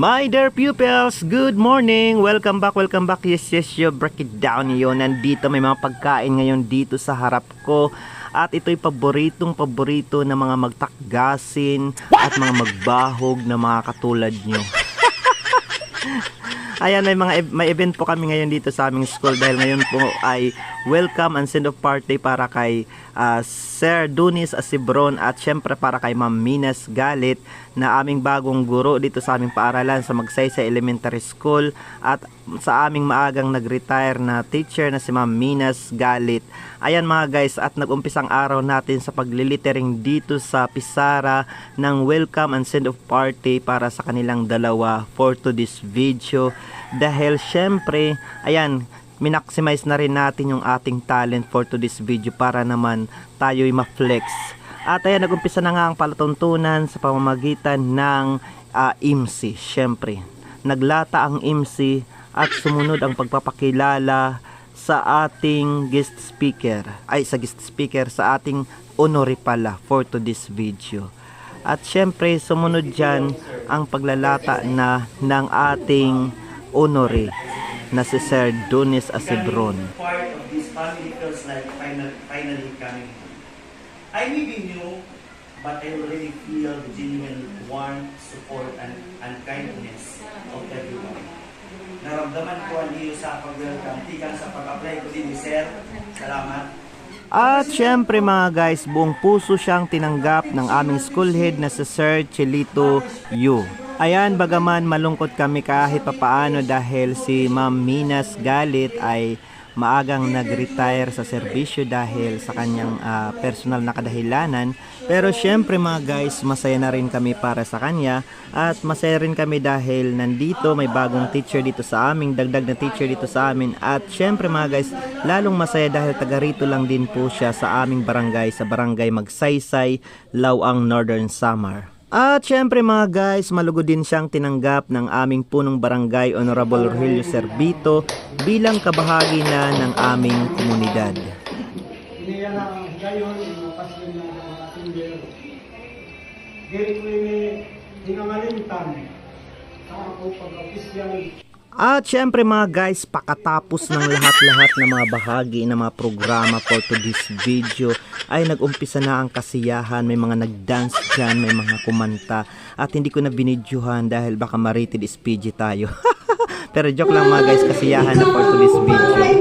My dear pupils, good morning! Welcome back. Yes, you break it down yun. Nandito may mga pagkain ngayon dito sa harap ko. At ito'y paborito ng mga magtakgasin at mga magbahog na mga katulad nyo. Ayan, may event po kami ngayon dito sa aming school dahil ngayon po ay welcome and send off party para kay Sir Dunis Asibron at syempre para kay Ma'am Minas Galit na aming bagong guro dito sa aming paaralan sa Magsaysay Elementary School at sa aming maagang nag-retire na teacher na si Ma'am Minas Galit. Ayan mga guys, at nag-umpisang araw natin sa paglilittering dito sa Pisara ng welcome and send off party para sa kanilang dalawa for today's video. Dahil syempre, ayan, minaximize na rin natin yung ating talent for today's video para naman tayo'y ma-flex. At ayan, nag-umpisa na nga ang palatuntunan sa pamamagitan ng MC. Syempre, naglata ang MC at sumunod ang pagpapakilala sa ating guest speaker. Sa ating honore pala for today's video. At syempre, sumunod dyan ang paglalata na ng ating honore na si Sir Dunis Asibron. Part of this family feels like finally coming home. I may be new, but I already feel the genuine warmth, support, and kindness of everyone. Naramdaman ko ang iyo sa pag-welcome. Tigang sa pag-apply ko din ni Sir. Salamat. At syempre mga guys, buong puso siyang tinanggap ng aming school head na si Sir Chelito Yu. Ayan, bagaman malungkot kami kahit papaano dahil si Ma'am Minas Galit ay maagang nag-retire sa serbisyo dahil sa kanyang personal na kadahilanan. Pero syempre mga guys, masaya na rin kami para sa kanya at masaya rin kami dahil nandito may bagong teacher dito sa amin, dagdag na teacher dito sa amin. At syempre mga guys, lalong masaya dahil taga rito lang din po siya sa aming barangay, sa barangay Magsaysay, Lawang, Northern Samar. At syempre mga guys, malugod din siyang tinanggap ng aming punong barangay Honorable Rogelio Servito bilang kabahagi na ng aming komunidad. Iniya na ang gayon, pasin na ang ating diri ko hinangalintan sa ako pag-opisyal. At syempre mga guys, pakatapos ng lahat-lahat ng mga bahagi ng mga programa for today's video ay nag-umpisa na ang kasiyahan. May mga nag-dance dyan, may mga kumanta at hindi ko na binidyohan dahil baka ma-rated SPG tayo. Pero joke lang mga guys, kasiyahan na for today's video.